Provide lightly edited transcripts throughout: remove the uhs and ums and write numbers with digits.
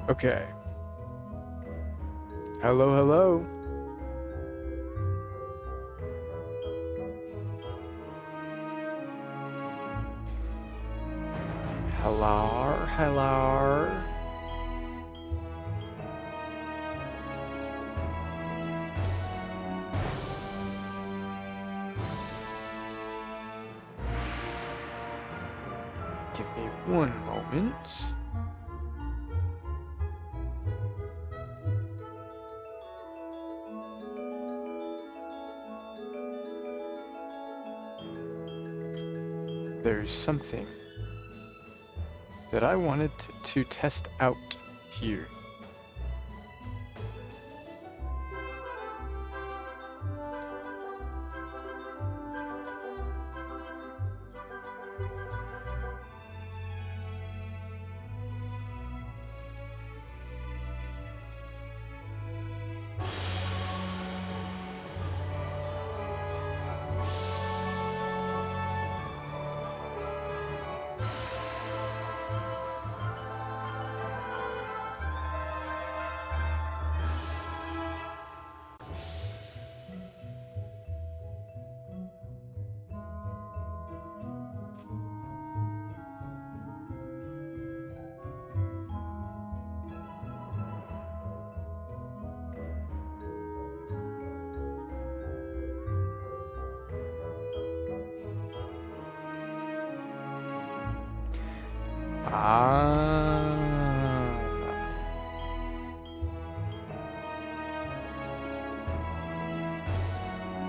Okay. Hello, hello. Hello, hello. Give me one moment. There's something that I wanted to test out here.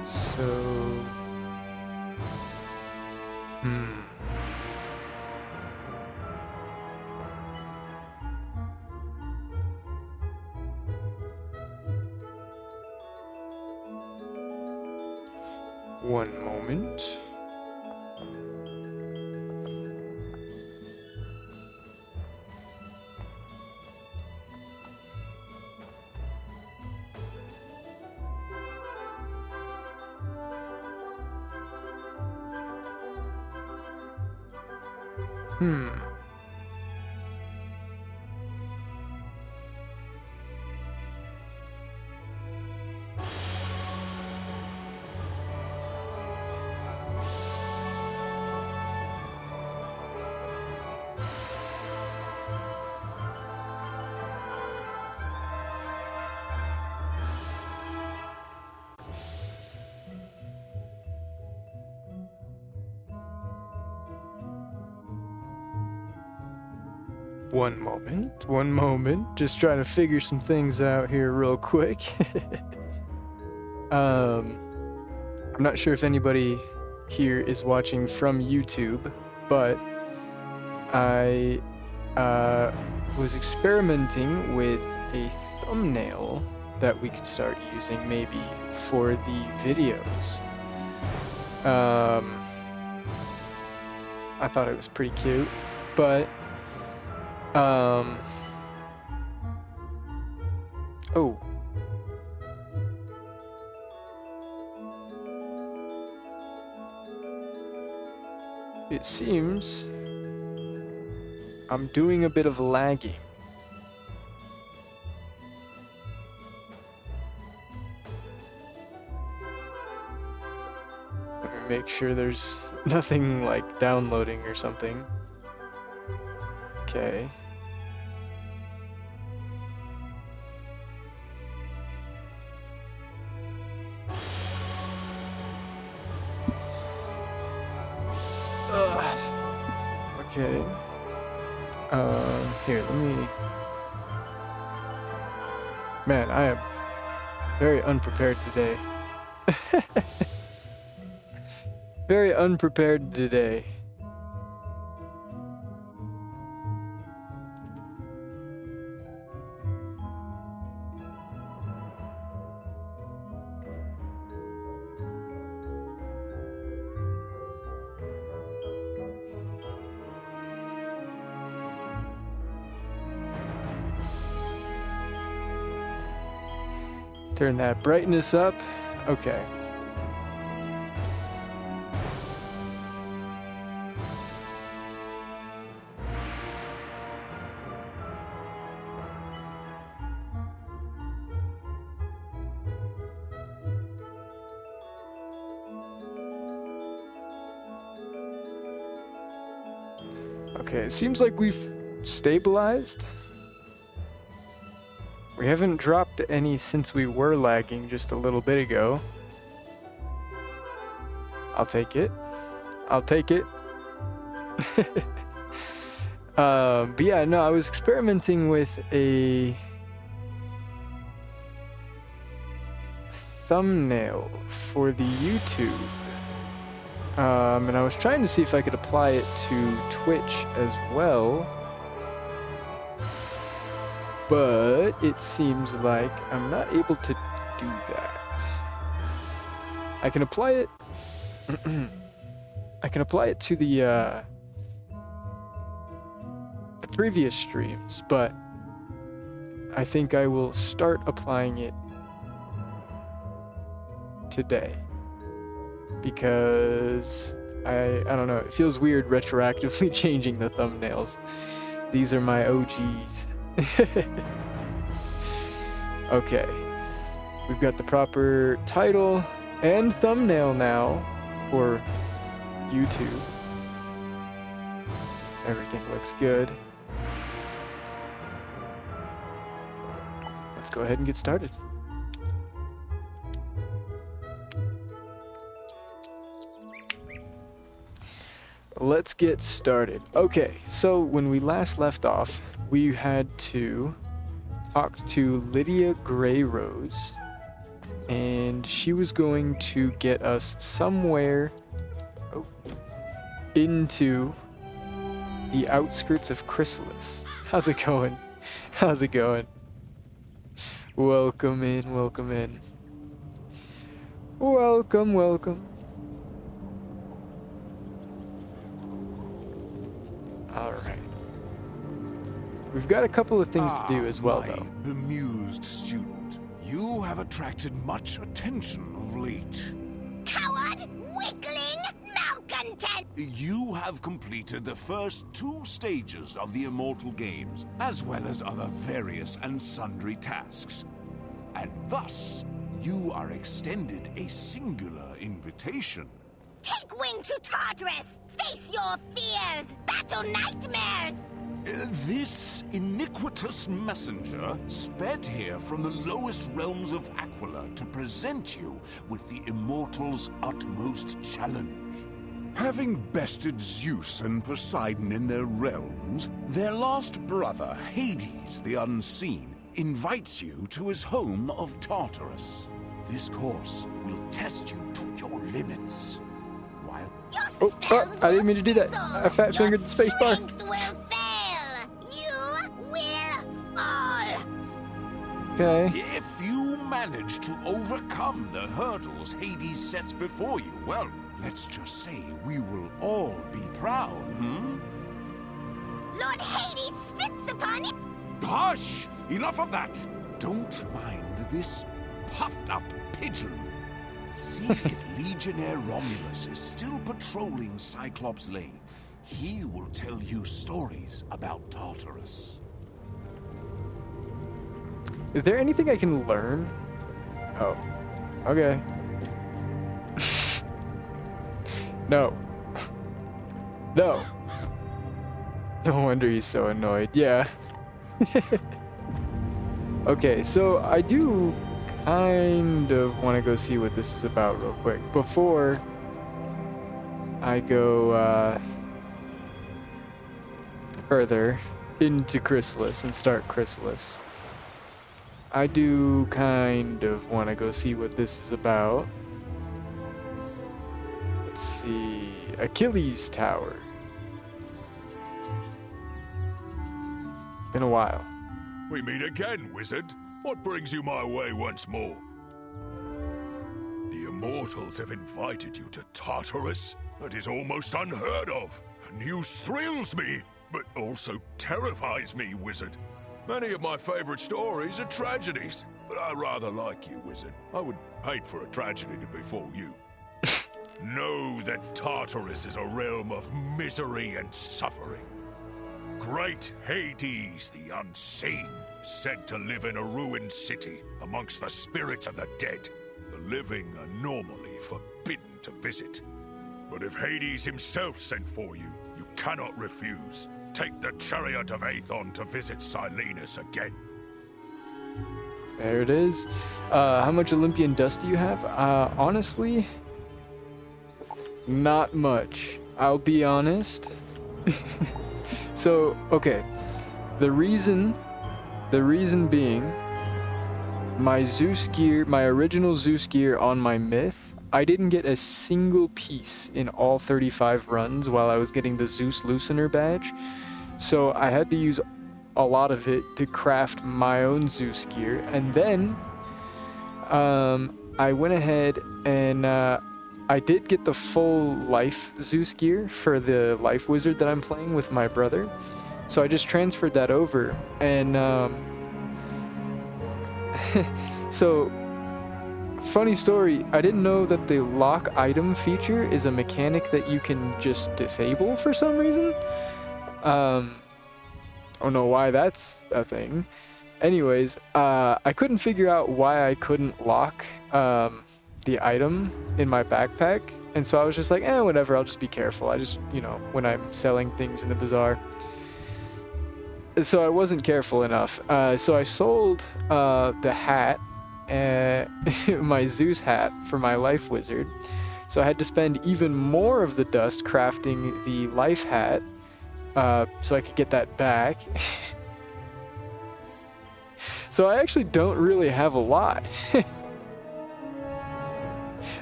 So, one moment. One moment. Just trying to figure some things out here real quick. I'm not sure if anybody here is watching from YouTube, but I was experimenting with a thumbnail that we could start using maybe for the videos. I thought it was pretty cute, but oh. It seems I'm doing a bit of lagging. Let me make sure there's nothing like downloading or something. Okay. Okay. Here, let me... Man, I am very unprepared today. Very unprepared today. Turn that brightness up. Okay. Okay, it seems like we've stabilized. We haven't dropped any since we were lagging just a little bit ago. I'll take it. I'll take it. But yeah, no, I was experimenting with a thumbnail for the YouTube. And I was trying to see if I could apply it to Twitch as well. But it seems like I'm not able to do that. I can apply it I can apply it to the previous streams, but I think I will start applying it today. Because I don't know, it feels weird retroactively changing the thumbnails. These are my OGs. Okay. We've got the proper title and thumbnail now for YouTube. Everything looks good. Let's go ahead and get started. Let's get started. Okay, so when we last left off, we had to talk to Lydia Greyrose, and she was going to get us somewhere into the outskirts of Khrysalis. How's it going? How's it going? Welcome in, welcome in. Welcome, welcome. Alright. We've got a couple of things to do as well, though. My bemused student, you have attracted much attention of late. Coward! Weakling! Malcontent! You have completed the first 2 stages of the Immortal Games, as well as other various and sundry tasks. And thus, you are extended a singular invitation. Take wing to Tartarus! Face your fears! Battle nightmares! This iniquitous messenger sped here from the lowest realms of Aquila to present you with the Immortals' utmost challenge. Having bested Zeus and Poseidon in their realms, their lost brother, Hades the Unseen, invites you to his home of Tartarus. This course will test you to your limits. While Your spells I didn't mean to do that. fizzle. I fat fingered the space bar. Your strength will fail. You will fall. Okay. if you manage to overcome the hurdles Hades sets before you, well, let's just say we will all be proud, Lord Hades spits upon it. Hush! Enough of that! Don't mind this puffed-up pigeon. See if Legionnaire Romulus is still patrolling Cyclops Lane. He will tell you stories about Tartarus. Is there anything I can learn? Oh. Okay. No. No. No wonder he's so annoyed. Yeah. Okay, so I do kind of want to go see what this is about real quick before I go further into Khrysalis and start Khrysalis. I do kind of want to go see what this is about. Let's see. Achilles Tower. Been a while. We meet again, wizard. What brings you my way once more? The Immortals have invited you to Tartarus. That is almost unheard of. The news thrills me, but also terrifies me, wizard. Many of my favorite stories are tragedies, but I rather like you, wizard. I would hate for a tragedy to befall you. Know that Tartarus is a realm of misery and suffering. Great Hades the Unseen, said to live in a ruined city amongst the spirits of the dead. The living are normally forbidden to visit. But if Hades himself sent for you, You cannot refuse. Take the chariot of Aethon to visit Silenus again. There it is. How much Olympian dust do you have? Honestly, not much. I'll be honest. So, okay. The reason being, my Zeus gear, my original Zeus gear on my myth, I didn't get a single piece in all 35 runs while I was getting the Zeus Loosener badge. So I had to use a lot of it to craft my own Zeus gear. And then I went ahead and I did get the full life Zeus gear for the life wizard that I'm playing with my brother. So I just transferred that over. And so, funny story, I didn't know that the lock item feature is a mechanic that you can just disable for some reason. I don't know why that's a thing. Anyways, I couldn't figure out why I couldn't lock the item in my backpack. And so I was just like, whatever, I'll just be careful. I just, when I'm selling things in the bazaar. So I wasn't careful enough. So I sold the hat, my Zeus hat for my life wizard. So I had to spend even more of the dust crafting the life hat so I could get that back. So I actually don't really have a lot.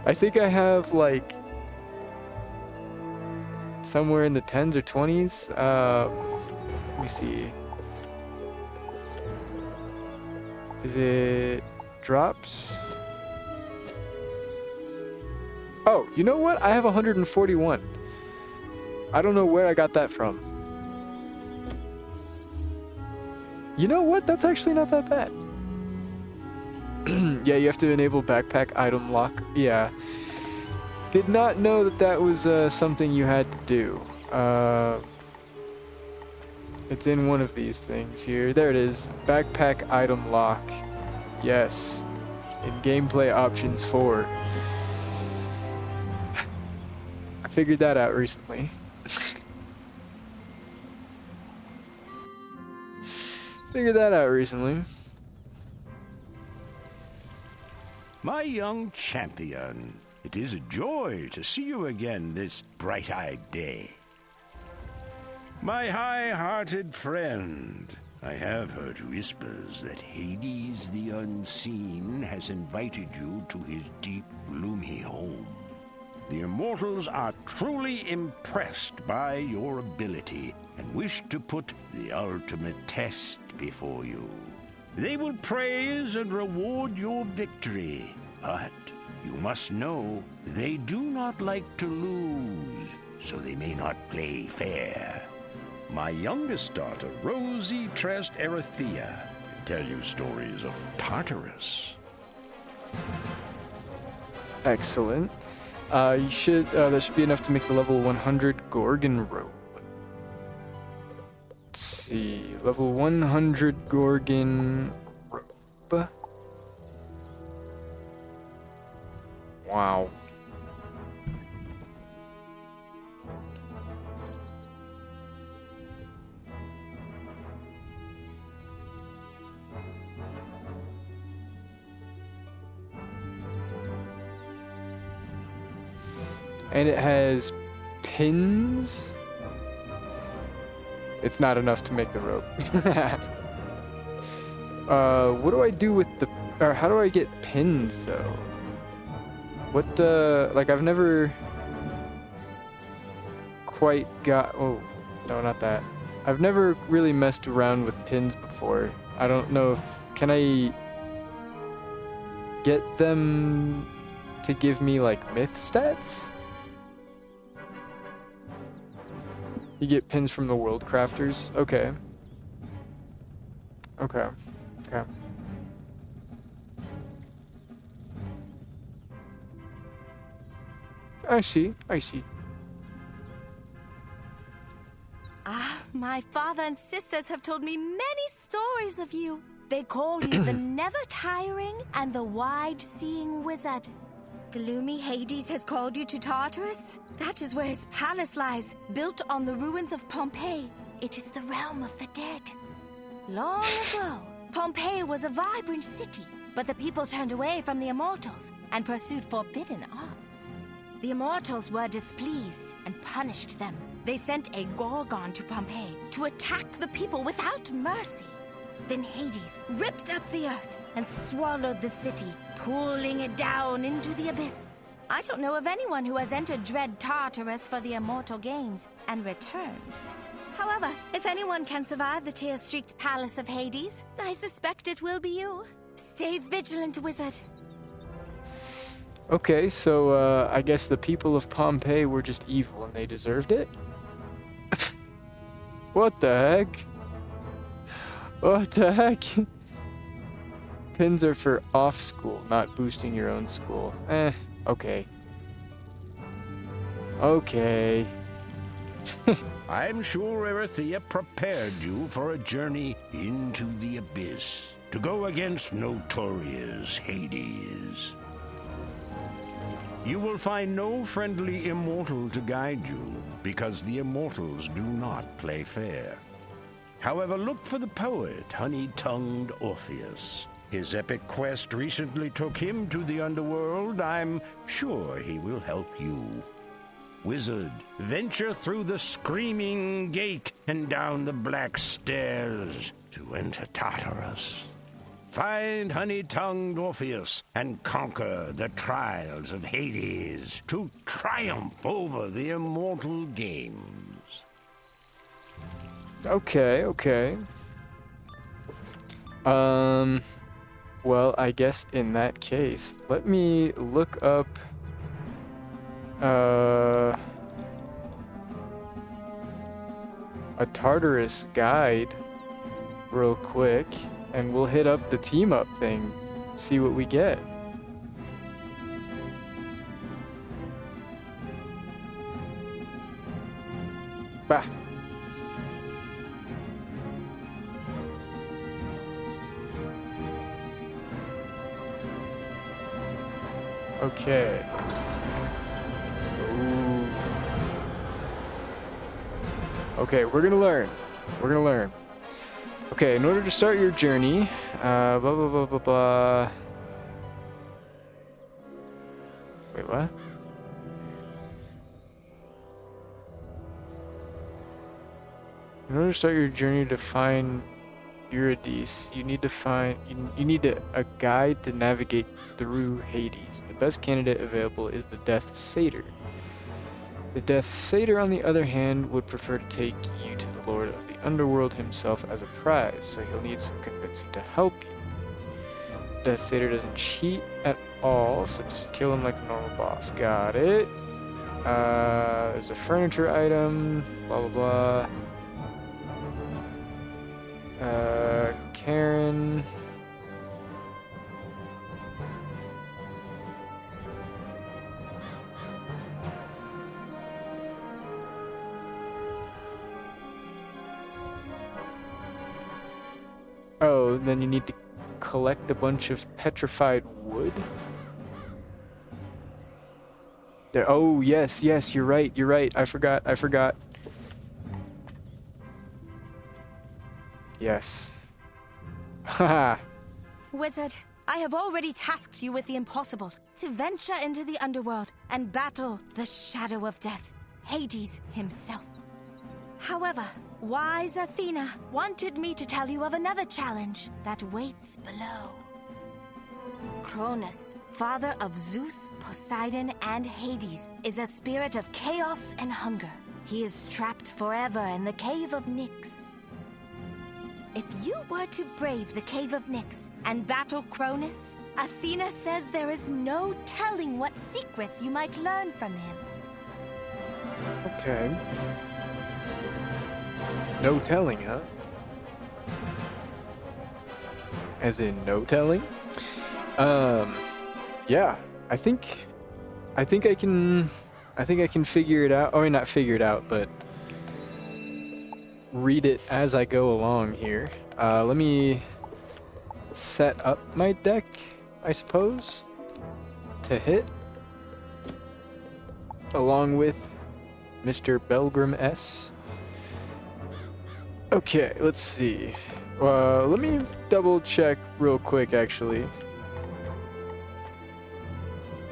I think I have like somewhere in the 10s or 20s. Let me see. Is it drops? Oh, you know what? I have 141. I don't know where I got that from. You know what? That's actually not that bad. Yeah, you have to enable backpack item lock. Yeah. Did not know that that was something you had to do. It's in one of these things here. There it is. Backpack item lock. Yes. In gameplay options 4. I figured that out recently. My young champion, it is a joy to see you again this bright-eyed day. My high-hearted friend, I have heard whispers that Hades the Unseen has invited you to his deep, gloomy home. The immortals are truly impressed by your ability and wish to put the ultimate test before you. They will praise and reward your victory, but you must know they do not like to lose, so they may not play fair. My youngest daughter, Rosy Trest Erethia, can tell you stories of Tartarus. Excellent. That should be enough to make the level 100 Gorgon robe. Let's see, level 100 Gorgon robe. Wow. And it has pins. It's not enough to make the rope. What do I do with the... Or how do I get pins, though? What, like, I've never quite got... Oh, no, not that. I've never really messed around with pins before. I don't know if... Can I get them to give me, like, myth stats? You get pins from the world crafters. Okay. Okay. I see. My father and sisters have told me many stories of you. They call you the never-tiring and the wide-seeing wizard. gloomy Hades has called you to Tartarus? That is where his palace lies, built on the ruins of Pompeii. It is the realm of the dead. Long ago, Pompeii was a vibrant city, but the people turned away from the immortals and pursued forbidden arts. The immortals were displeased and punished them. They sent a Gorgon to Pompeii to attack the people without mercy. Then Hades ripped up the earth and swallowed the city, pulling it down into the abyss. I don't know of anyone who has entered dread Tartarus for the immortal games and returned. However, if anyone can survive the tear-streaked palace of Hades, I suspect it will be you. Stay vigilant, wizard. Okay, so I guess the people of Pompeii were just evil and they deserved it? What the heck? What the heck? Pins are for off school, not boosting your own school. Okay. Okay. I'm sure Erythea prepared you for a journey into the abyss to go against notorious Hades. You will find no friendly immortal to guide you, because the immortals do not play fair. However, look for the poet, honey-tongued Orpheus. His epic quest recently took him to the underworld. I'm sure he will help you. Wizard, venture through the screaming gate and down the black stairs to enter Tartarus. Find honey-tongued Orpheus and conquer the trials of Hades to triumph over the immortal games. Okay. Well, I guess in that case, let me look up a Tartarus guide real quick, and we'll hit up the team up thing, see what we get. Bah. Okay. Ooh. Okay, we're gonna learn. Okay, in order to start your journey, blah, blah, blah, blah, blah. Wait, what? In order to start your journey to find Eurydice, you need a guide to navigate through Hades. The best candidate available is the Death Satyr. The Death Satyr, on the other hand, would prefer to take you to the Lord of the Underworld himself as a prize, so he'll need some convincing to help you. Death Satyr doesn't cheat at all, so just kill him like a normal boss. Got it. There's a furniture item, blah blah blah. Karen. Oh, then you need to collect a bunch of petrified wood. There. Oh, yes, you're right. I forgot. Yes. Haha. Wizard, I have already tasked you with the impossible, to venture into the underworld and battle the shadow of death, Hades himself. However, wise Athena wanted me to tell you of another challenge that waits below. Cronus, father of Zeus, Poseidon, and Hades, is a spirit of chaos and hunger. He is trapped forever in the Cave of Nyx. If you were to brave the Cave of Nyx and battle Cronus, Athena says there is no telling what secrets you might learn from him. Okay. No telling, huh? As in no telling? Yeah. I think I can figure it out. Oh, not figure it out, but read it as I go along here. Let me set up my deck, I suppose, to hit. along with Mr. Belgrim S. Okay, let's see. Let me double check real quick, actually.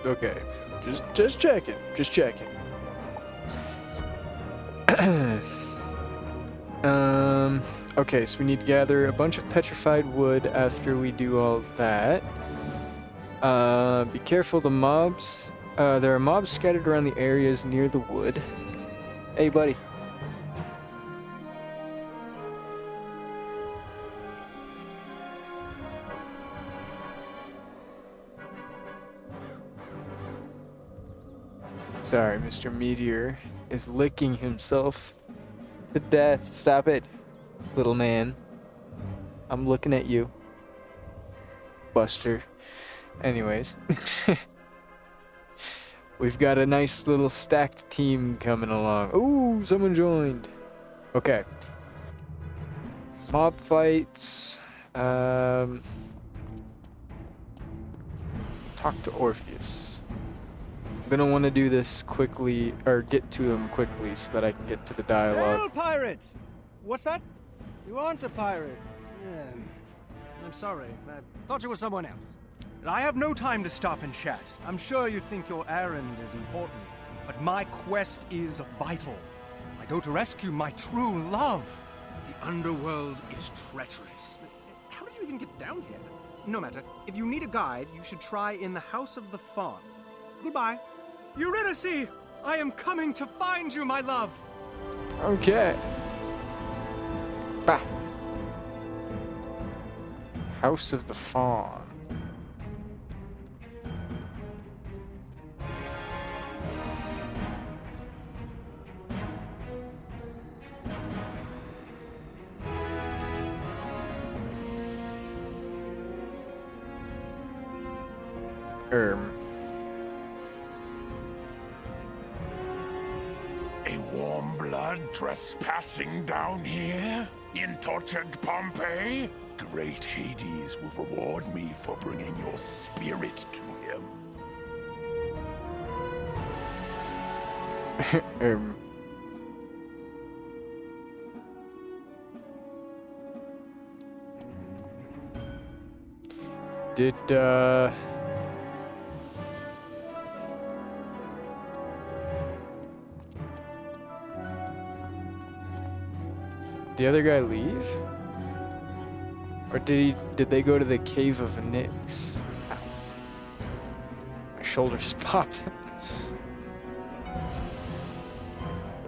Okay, just checking, just checking. Okay, so we need to gather a bunch of petrified wood after we do all that. Be careful the mobs. There are mobs scattered around the areas near the wood. Hey, buddy. Sorry, Mr. Meteor is licking himself to death. Stop it, little man. I'm looking at you, Buster. Anyways, we've got a nice little stacked team coming along. Ooh, someone joined. Okay. Mob fights. Talk to Orpheus. I'm gonna want to do this quickly, or get to him quickly, so that I can get to the dialogue. Hail, pirate! What's that? You aren't a pirate. I'm sorry. I thought you were someone else. I have no time to stop and chat. I'm sure you think your errand is important, but my quest is vital. I go to rescue my true love. The underworld is treacherous. How did you even get down here? No matter. If you need a guide, you should try in the House of the Fawn. Goodbye. Eurydice! I am coming to find you, my love! Okay. Bah. House of the Fawn. A warm blood trespassing down here? In tortured Pompeii? Great Hades will reward me for bringing your spirit to him. Did, the other guy leave? Or did they go to the Cave of Nyx? Ow. My shoulder just popped.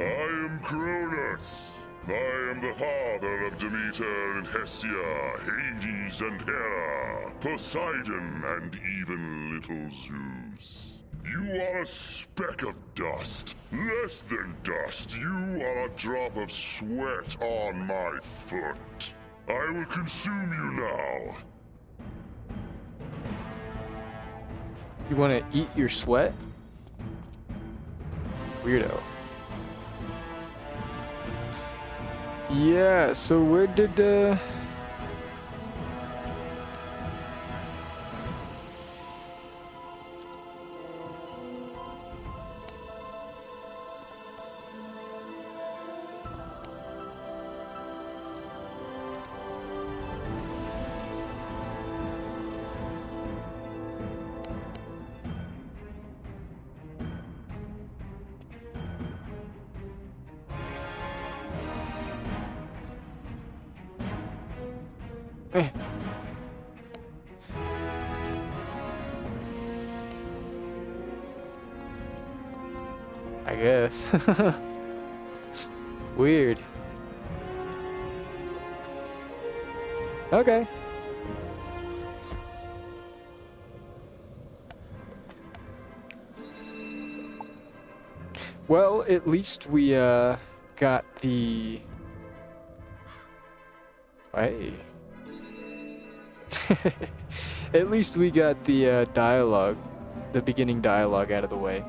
I am Cronus. I am the father of Demeter and Hestia, Hades and Hera, Poseidon and even little Zeus. You are a speck of dust. Less than dust. You are a drop of sweat on my foot. I will consume you now. You want to eat your sweat? Weirdo. Yeah, so where did, I guess. Weird. Okay. Well, at least we got the... Hey. At least we got the dialogue, the beginning dialogue out of the way.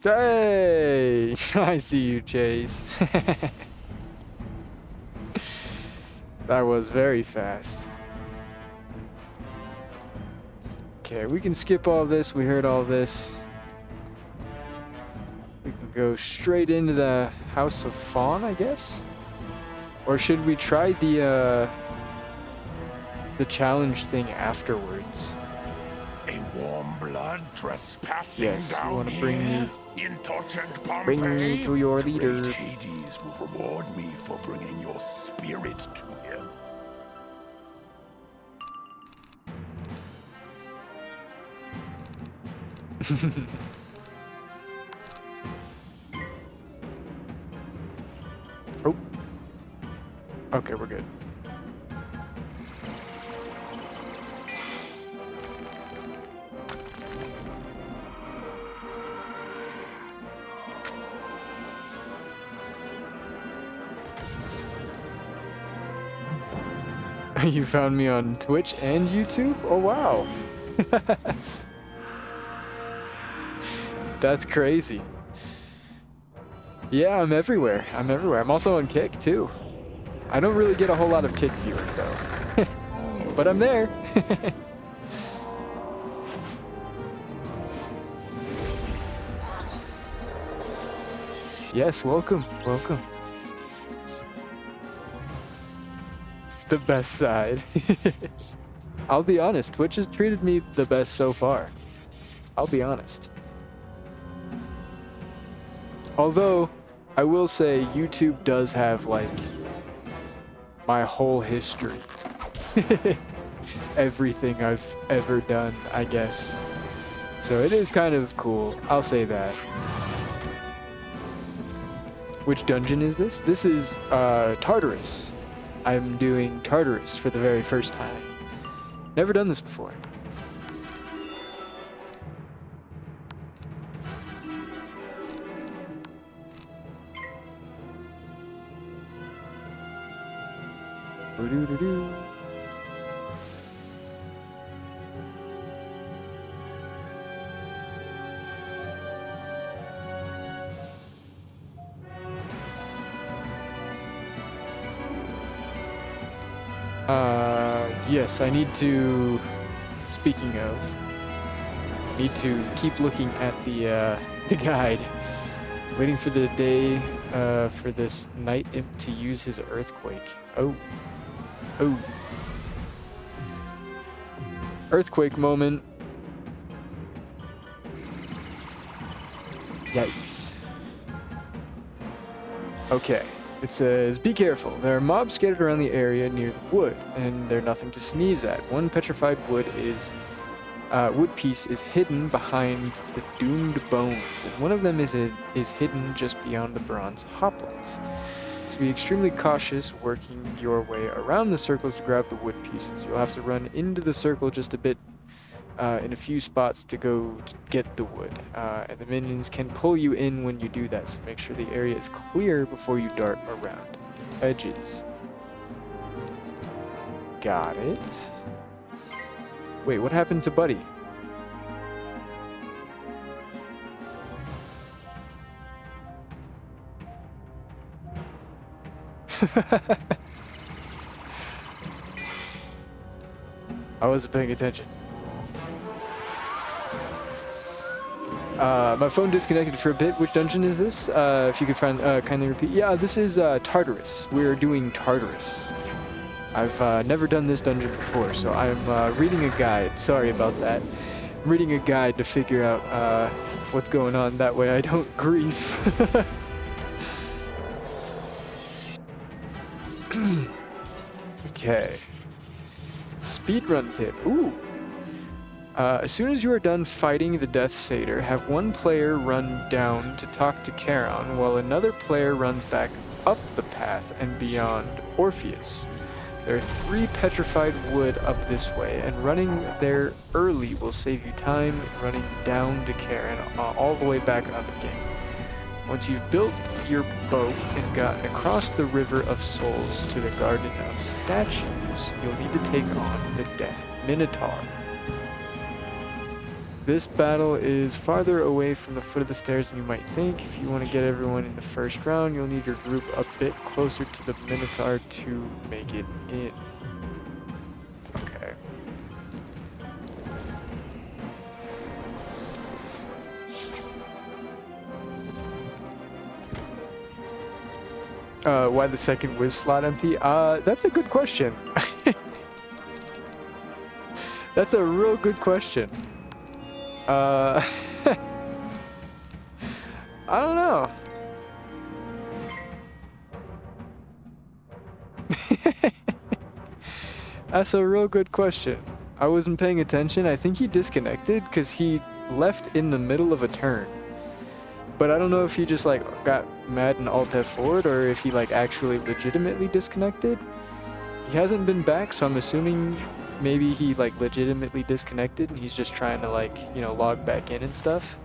Hey! I see you, Chase. That was very fast. Okay, we can skip all this. We heard all this. We can go straight into the House of Fawn, I guess? Or should we try the challenge thing afterwards? A warm blood trespassing Yes, you down want to bring here me, in tortured Pompeii? bring me to your leader. Great Hades will reward me for bringing your spirit to him. Oh. Okay, we're good. You found me on Twitch and YouTube? Oh, wow. That's crazy. Yeah, I'm everywhere. I'm everywhere. I'm also on Kick, too. I don't really get a whole lot of Kick viewers, though. But I'm there. Yes, welcome. Welcome. The best side. I'll be honest, Twitch has treated me the best so far. I'll be honest. Although, I will say YouTube does have, like, my whole history. Everything I've ever done, I guess. So it is kind of cool. I'll say that. Which dungeon is this? This is Tartarus. I'm doing Tartarus for the very first time. Never done this before. Boo-doo-doo-doo. Yes, I need to, speaking of, need to keep looking at the guide. Waiting for the day, for this night imp to use his earthquake. Oh. Oh. Earthquake moment. Yikes. Okay. It says, be careful. There are mobs scattered around the area near the wood, and they're nothing to sneeze at. One petrified wood piece is hidden behind the doomed bones, and one of them is hidden just beyond the bronze hoplets. So be extremely cautious working your way around the circles to grab the wood pieces. You'll have to run into the circle just a bit in a few spots to go to get the wood, and the minions can pull you in when you do that, so make sure the area is clear before you dart around the edges. Got it. Wait, what happened to Buddy? I wasn't paying attention. My phone disconnected for a bit. Which dungeon is this? If you could find, kindly repeat. Yeah, this is Tartarus. We're doing Tartarus. I've never done this dungeon before, so I'm reading a guide. Sorry about that. I'm reading a guide to figure out what's going on. That way I don't grief. Okay. Speedrun tip. Ooh. As soon as you are done fighting the Death Satyr, have one player run down to talk to Charon, while another player runs back up the path and beyond Orpheus. There are 3 petrified wood up this way, and running there early will save you time running down to Charon all the way back up again. Once you've built your boat and gotten across the River of Souls to the Garden of Statues, you'll need to take on the Death Minotaur. This battle is farther away from the foot of the stairs than you might think. If you want to get everyone in the first round, you'll need your group a bit closer to the Minotaur to make it in. Okay. Why the second Wiz slot empty? That's a good question. That's a real good question. I don't know. That's a real good question. I wasn't paying attention. I think he disconnected because he left in the middle of a turn. But I don't know if he just like got mad and alt F4'd or if he like actually legitimately disconnected. He hasn't been back, so I'm assuming maybe he like legitimately disconnected and he's just trying to like, you know, log back in and stuff.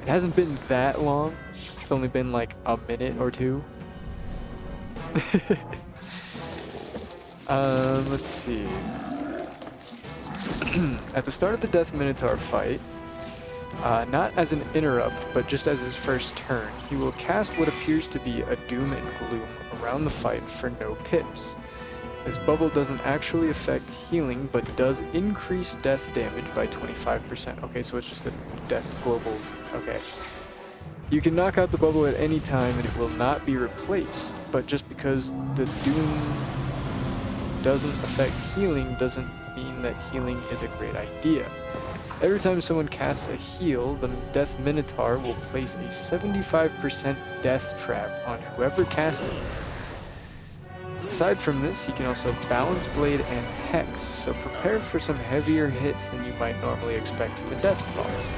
It hasn't been that long. It's only been like a minute or two. Let's see. At the start of the Death Minotaur fight, not as an interrupt, but just as his first turn, he will cast what appears to be a doom and gloom around the fight for no pips. This bubble doesn't actually affect healing, but does increase death damage by 25%. Okay, so it's just a death global. Okay. You can knock out the bubble at any time and it will not be replaced, but just because the doom doesn't affect healing doesn't mean that healing is a great idea. Every time someone casts a heal, the Death Minotaur will place a 75% death trap on whoever cast it. Aside from this, he can also Balance Blade and Hex, so prepare for some heavier hits than you might normally expect from a Death Boss.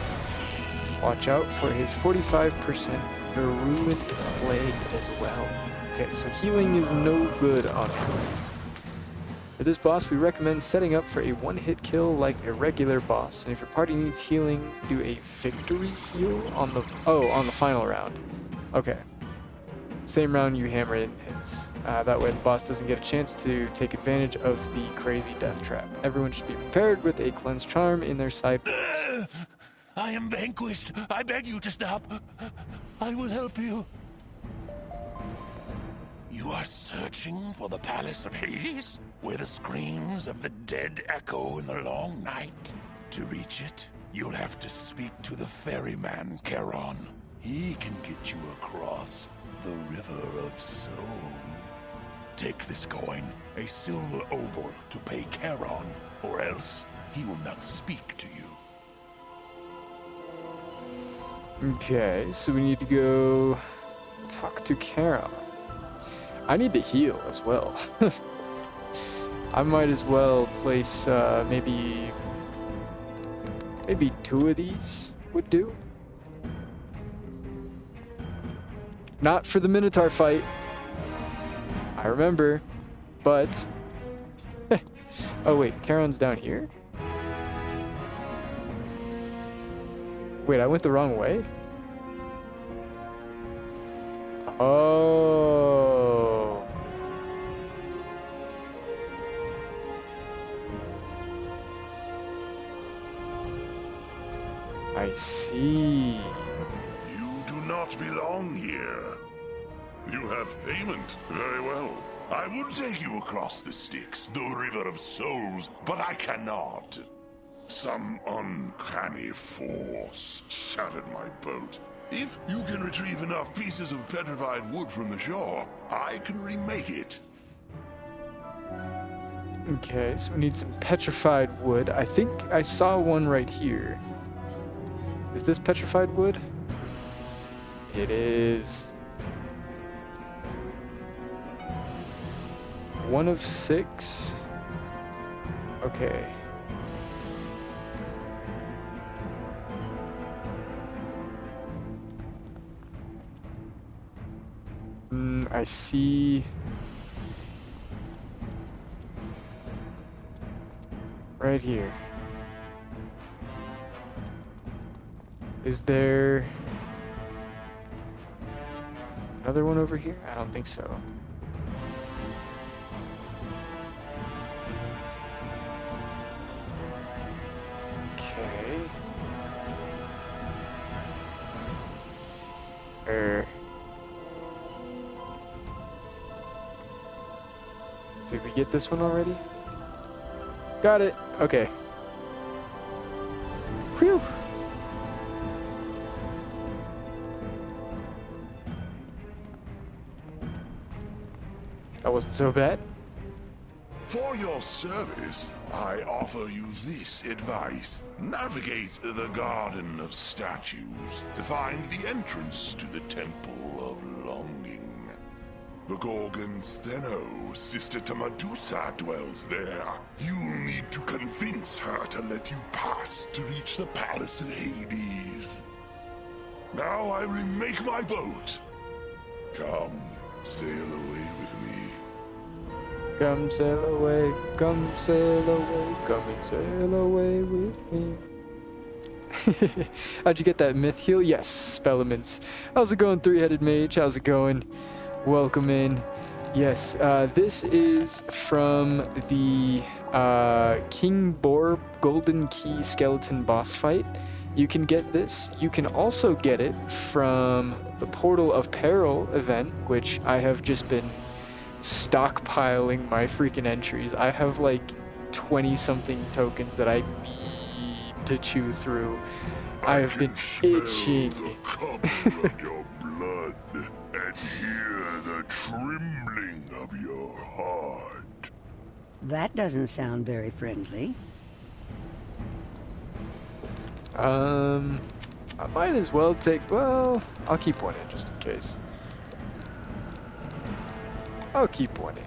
Watch out for his 45% Virulent Plague as well. Okay, so healing is no good on him. For this boss, we recommend setting up for a one-hit kill like a regular boss, and if your party needs healing, do a victory heal on the final round. Okay. Same round you hammer it in hits. That way the boss doesn't get a chance to take advantage of the crazy death trap. Everyone should be prepared with a Cleanse Charm in their sideboards. I am vanquished. I beg you to stop. I will help you. You are searching for the Palace of Hades, where the screams of the dead echo in the long night. To reach it, you'll have to speak to the ferryman, Charon. He can get you across the River of Souls. Take this coin, a silver obol, to pay Charon, or else he will not speak to you. Okay, so we need to go talk to Charon. I need to heal as well. I might as well place maybe 2 of these would do. Not for the Minotaur fight. I remember, but oh wait, Charon's down here? Wait, I went the wrong way? Oh. I see. You do not belong here. You have payment. Very well. I would take you across the Styx, the River of Souls, but I cannot. Some uncanny force shattered my boat. If you can retrieve enough pieces of petrified wood from the shore, I can remake it. Okay, so we need some petrified wood. I think I saw one right here. Is this petrified wood? It is. 1 of 6. Okay. I see. Right here. Is there another one over here? I don't think so. Okay. Did we get this one already? Got it. Okay. Whew. That wasn't so bad. For your service, I offer you this advice. Navigate the Garden of Statues to find the entrance to the Temple of Longing. The Gorgon Steno, sister to Medusa, dwells there. You'll need to convince her to let you pass to reach the Palace of Hades. Now I remake my boat. Come, sail away with me. Come sail away, come sail away, come and sail away with me. How'd you get that myth heal? Yes, Spellaments. How's it going, three-headed mage? How's it going? Welcome in. Yes, this is from the King Boar Golden Key Skeleton boss fight. You can get this. You can also get it from the Portal of Peril event, which I have just been stockpiling my freaking entries. I have like 20-something tokens that I need to chew through. I have been itching. Of your blood and hear the trembling of your heart. That doesn't sound very friendly. I might as well take, well, I'll keep one in just in case. I'll keep one in.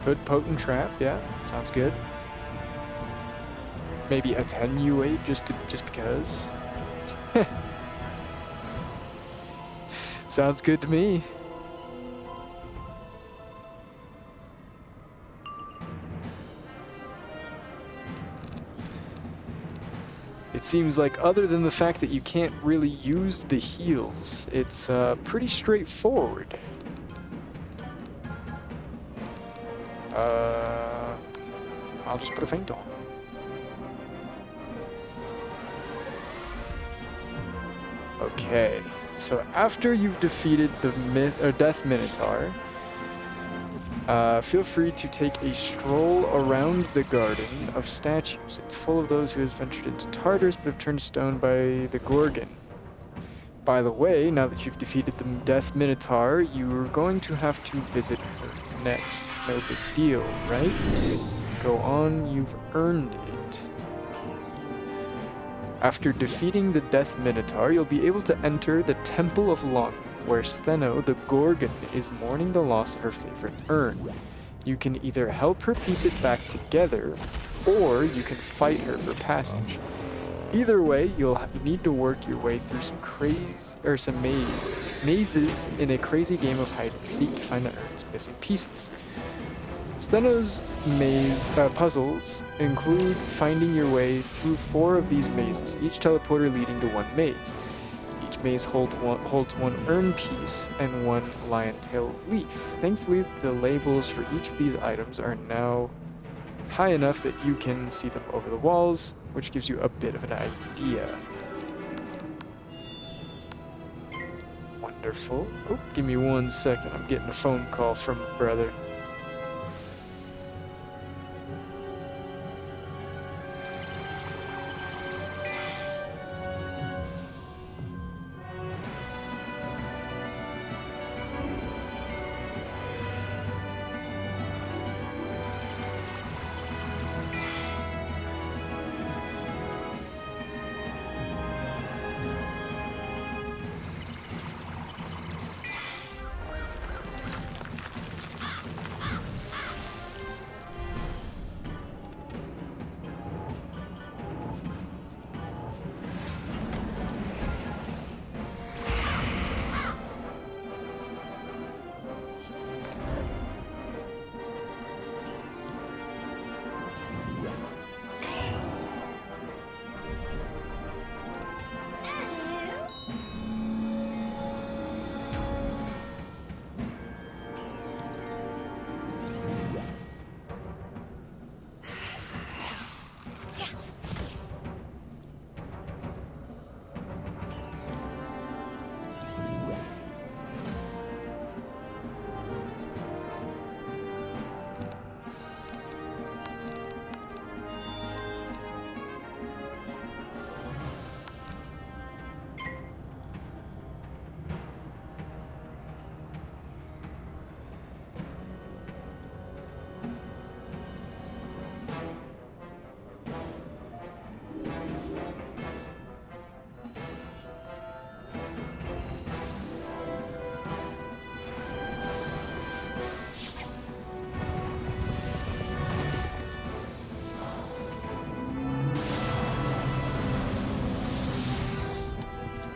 Good potent trap, yeah, sounds good. Maybe attenuate just because. Sounds good to me. It seems like other than the fact that you can't really use the heals, it's pretty straightforward. I'll just put a feint on. Okay, so after you've defeated the Death Minotaur, feel free to take a stroll around the Garden of Statues. It's full of those who have ventured into Tartarus but have turned to stone by the Gorgon. By the way, now that you've defeated the Death Minotaur, you're going to have to visit her next. No big deal, right? Go on, you've earned it. After defeating the Death Minotaur, you'll be able to enter the Temple of Longing, where Steno, the Gorgon, is mourning the loss of her favorite urn. You can either help her piece it back together, or you can fight her for passage. Either way, you'll need to work your way through some mazes in a crazy game of hide and seek to find the urn's missing pieces. Steno's puzzles include finding your way through 4 of these mazes, each teleporter leading to one maze. Each maze holds one urn piece and one lion tail leaf. Thankfully, the labels for each of these items are now high enough that you can see them over the walls, which gives you a bit of an idea. Wonderful. Oh, give me 1 second. I'm getting a phone call from a brother.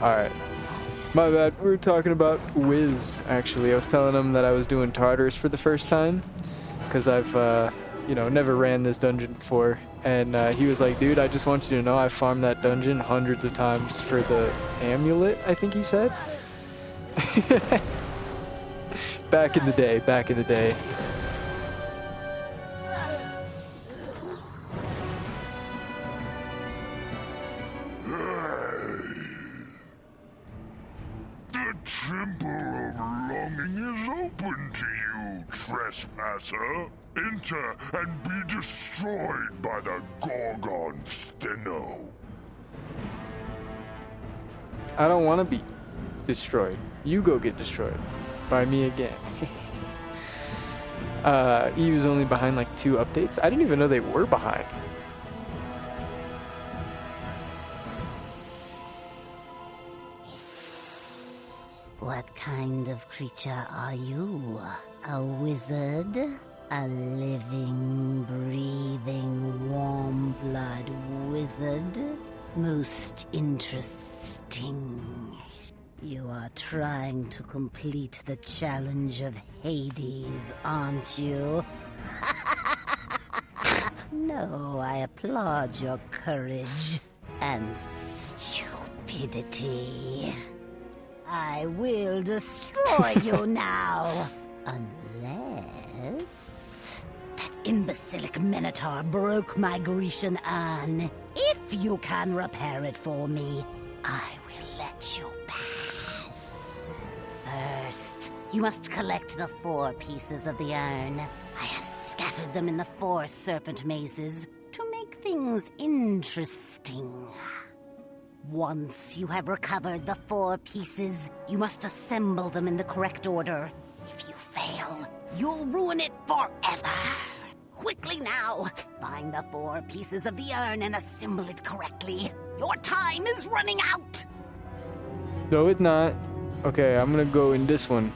Alright. My bad. We were talking about Wiz, actually. I was telling him that I was doing Tartarus for the first time. Because I've, never ran this dungeon before. And he was like, dude, I just want you to know I farmed that dungeon hundreds of times for the amulet, I think he said. Back in the day, back in the day. The Temple of Longing is open to you, trespasser. Enter and be destroyed by the Gorgon Steno. I don't want to be destroyed. You go get destroyed. By me again. EU's only behind like 2 updates. I didn't even know they were behind. What kind of creature are you? A wizard? A living, breathing, warm-blood wizard? Most interesting. You are trying to complete the challenge of Hades, aren't you? No, I applaud your courage and stupidity. I will destroy you now. Unless that imbecilic Minotaur broke my Grecian urn. If you can repair it for me, I will let you pass. First, you must collect the 4 pieces of the urn. I have scattered them in the 4 serpent mazes to make things interesting. Once you have recovered the 4 pieces, you must assemble them in the correct order. If you fail, you'll ruin it forever. Quickly now, find the 4 pieces of the urn and assemble it correctly. Your time is running out. No, it's not. Okay, I'm gonna go in this one.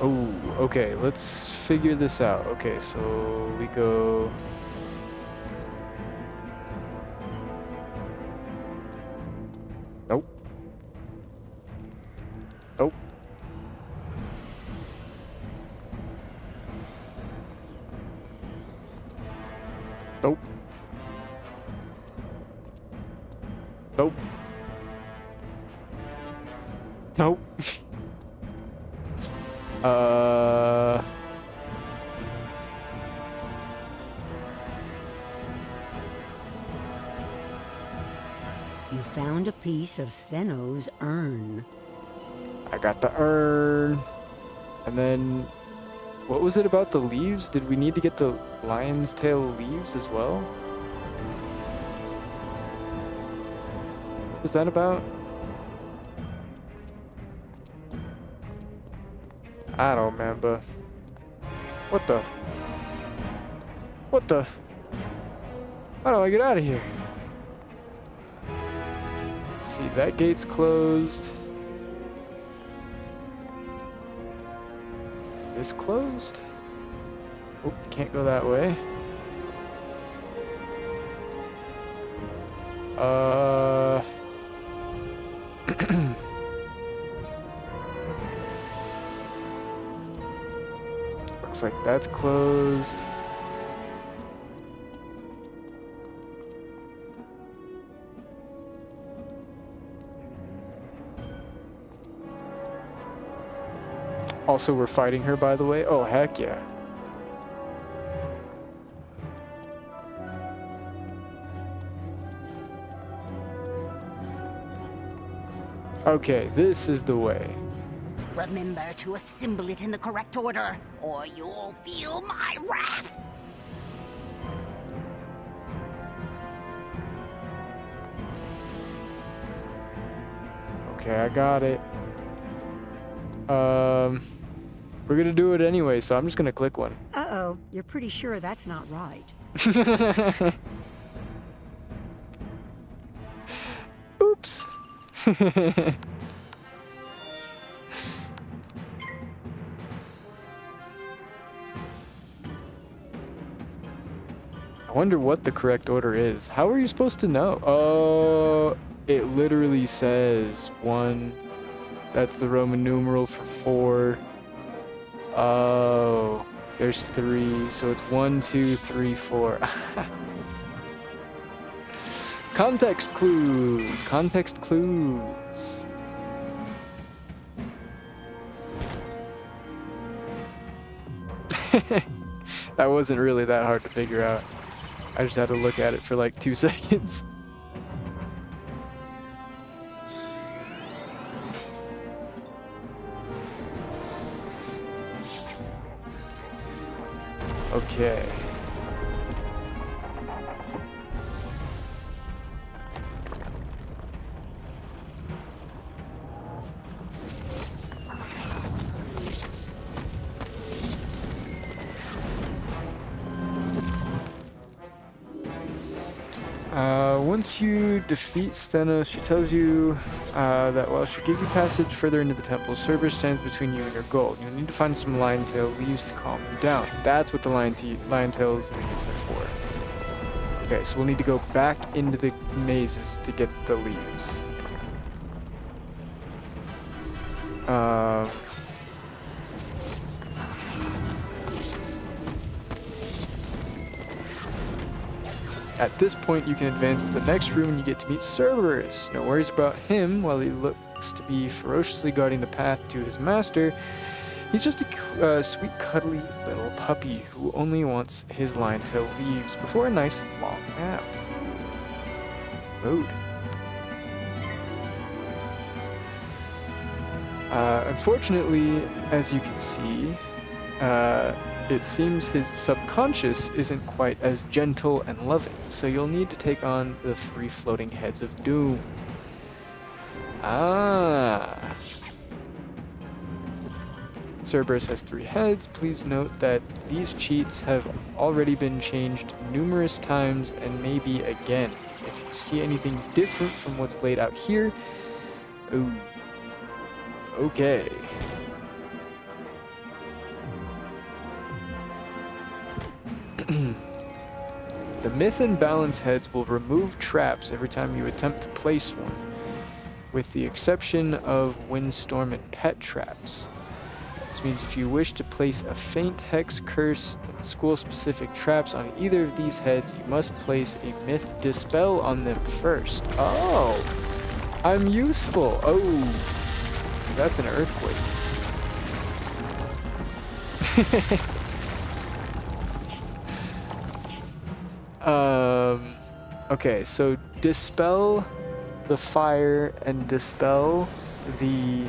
Oh, okay, let's figure this out. Okay, so we go... Nope. Nope. Nope. Nope. Nope. You found a piece of Steno's urn. I got the urn. And then, what was it about the leaves? Did we need to get the lion's tail leaves as well? What was that about? I don't remember. What the? What the? How do I get out of here? Let's see, that gate's closed. Is this closed? Oh, can't go that way. Looks like that's closed. Also, we're fighting her, by the way. Oh, heck yeah. Okay, this is the way. Remember to assemble it in the correct order, or you'll feel my wrath. Okay, I got it. We're gonna do it anyway, so I'm just gonna click one. Uh-oh, you're pretty sure that's not right. Oops. I wonder what the correct order is. How are you supposed to know? Oh, it literally says 1. That's the Roman numeral for 4. Oh, there's 3. So it's 1, 2, 3, 4. Context clues. Context clues. That wasn't really that hard to figure out. I just had to look at it for like 2 seconds. Okay. Once you defeat Stenos, she tells you that while she'll give you passage further into the temple, Cerberus stands between you and your goal. You'll need to find some lion tail leaves to calm you down. That's what the lion tail's leaves are for. Okay, so we'll need to go back into the mazes to get the leaves. At this point, you can advance to the next room and you get to meet Cerberus. No worries about him. While he looks to be ferociously guarding the path to his master, he's just a sweet, cuddly little puppy who only wants his lion tail leaves before a nice long nap. Mood. Unfortunately, as you can see, it seems his subconscious isn't quite as gentle and loving, so you'll need to take on the 3 floating heads of doom. Cerberus has 3 heads. Please note that these cheats have already been changed numerous times and maybe again. If you see anything different from what's laid out here, ooh, okay. The myth and balance heads will remove traps every time you attempt to place one, with the exception of windstorm and pet traps. This means if you wish to place a faint hex, curse, and school-specific traps on either of these heads, you must place a myth dispel on them first. Oh, I'm useful. Oh, that's an earthquake. Okay, so dispel the fire and dispel the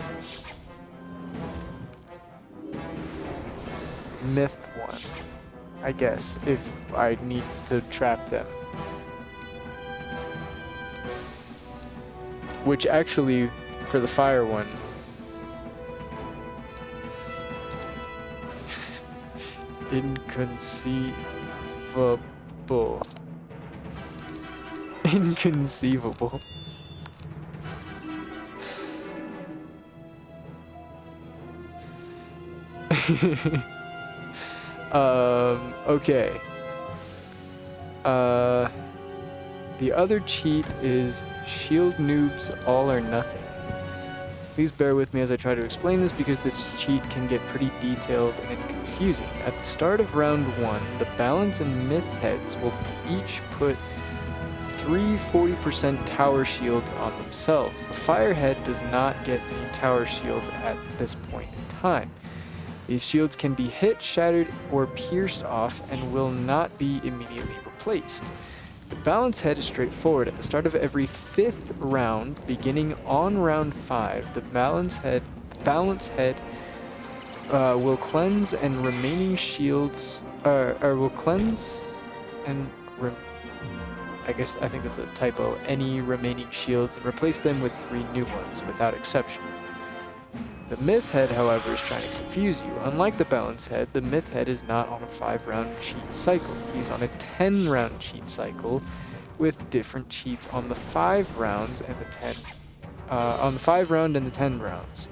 myth one, I guess, if I need to trap them. Which actually, for the fire one, inconceivable. Inconceivable. Okay. The other cheat is shield noobs all or nothing. Please bear with me as I try to explain this because this cheat can get pretty detailed and confusing. At the start of round 1, the balance and myth heads will each put 3 40% tower shields on themselves. The firehead does not get any tower shields at this point in time. These shields can be hit, shattered, or pierced off and will not be immediately replaced. The balance head is straightforward. At the start of every 5th round, beginning on round 5, the balance head will cleanse and remaining shields, will cleanse and I think that's a typo, any remaining shields and replace them with 3 new ones without exception. The myth head, however, is trying to confuse you. Unlike the balance head, the myth head is not on a 5-round cheat cycle. He's on a 10-round cheat cycle with different cheats on the 5 rounds and the 10 on the 5 round and the 10 rounds.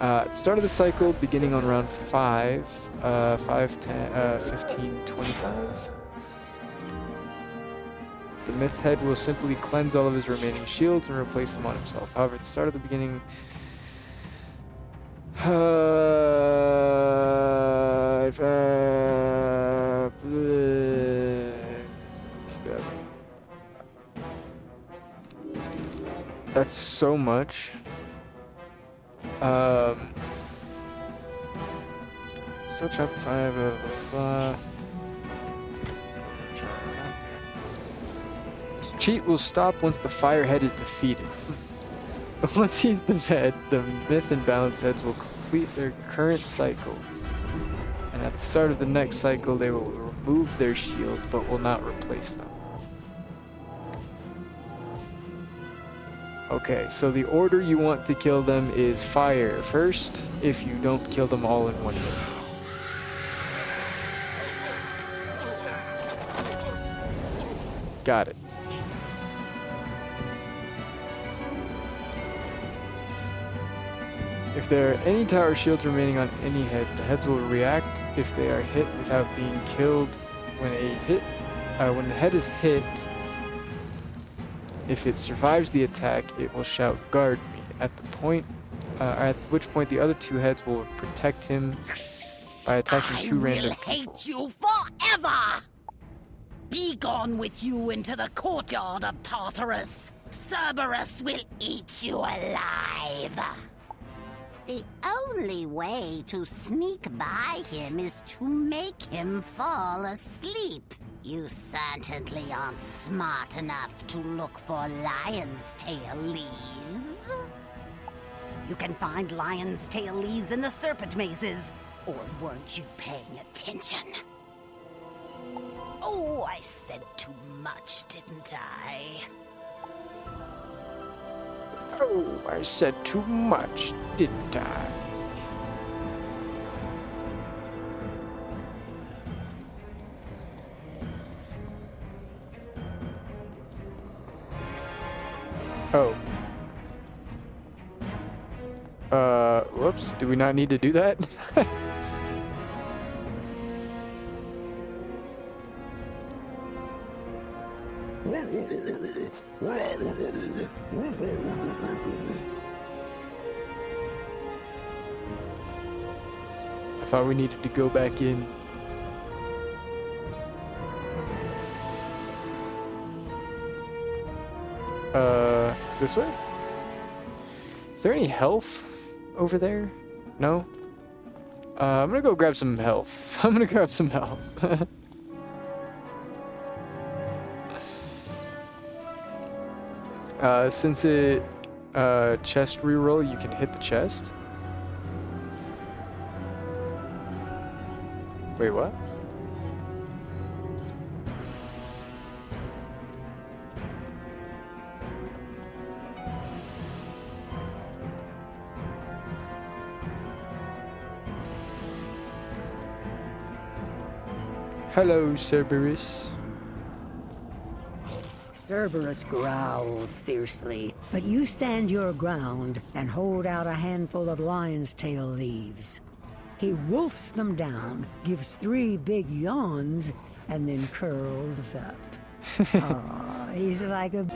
At the start of the cycle, beginning on round 5, 5, 10, 15, 25. The myth head will simply cleanse all of his remaining shields and replace them on himself. However, at the start of the beginning... That's so much. Still chop 5, blah, blah, blah. Cheat will stop once the firehead is defeated. Once he's defeated, the myth and balance heads will complete their current cycle. And at the start of the next cycle, they will remove their shields, but will not replace them. Okay, so the order you want to kill them is fire first, if you don't kill them all in one hit. Got it. If there are any tower shields remaining on any heads, the heads will react if they are hit without being killed. When a head is hit, if it survives the attack, it will shout, "Guard me!" At which point the other two heads will protect him by attacking two random people. I will hate you forever! Be gone with you into the courtyard of Tartarus. Cerberus will eat you alive. The only way to sneak by him is to make him fall asleep. You certainly aren't smart enough to look for lion's tail leaves. You can find lion's tail leaves in the serpent mazes. Or weren't you paying attention? Oh, I said too much, didn't I? Oh, I said too much, didn't I? Oh. Whoops, do we not need to do that? I thought we needed to go back in. This way? Is there any health over there? No? I'm gonna go grab some health. I'm gonna grab some health. Since it chest reroll, you can hit the chest. Wait, what? Hello, Cerberus. Cerberus growls fiercely, but you stand your ground and hold out a handful of lion's tail leaves. He wolfs them down, gives 3 big yawns, and then curls up. Aw, he's like a...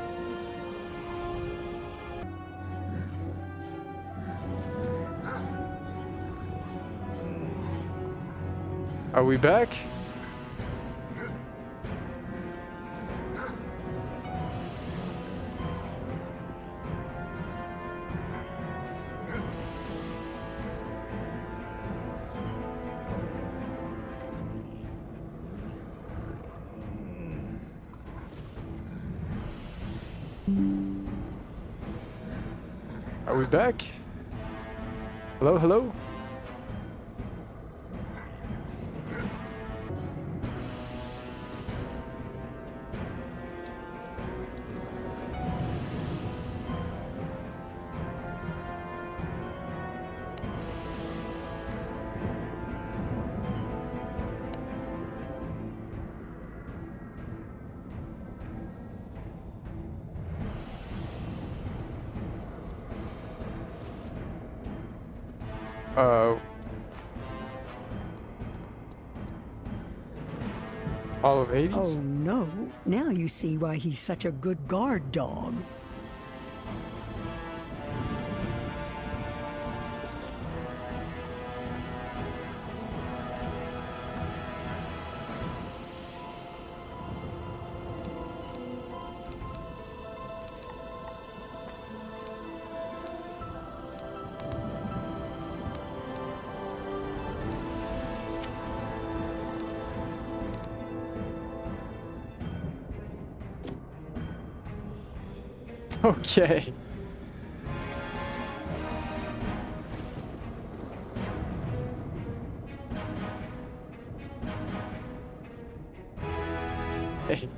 Are we back? Are we back? Hello, hello? All of Hades? Oh no, now you see why he's such a good guard dog. Okay. Hey.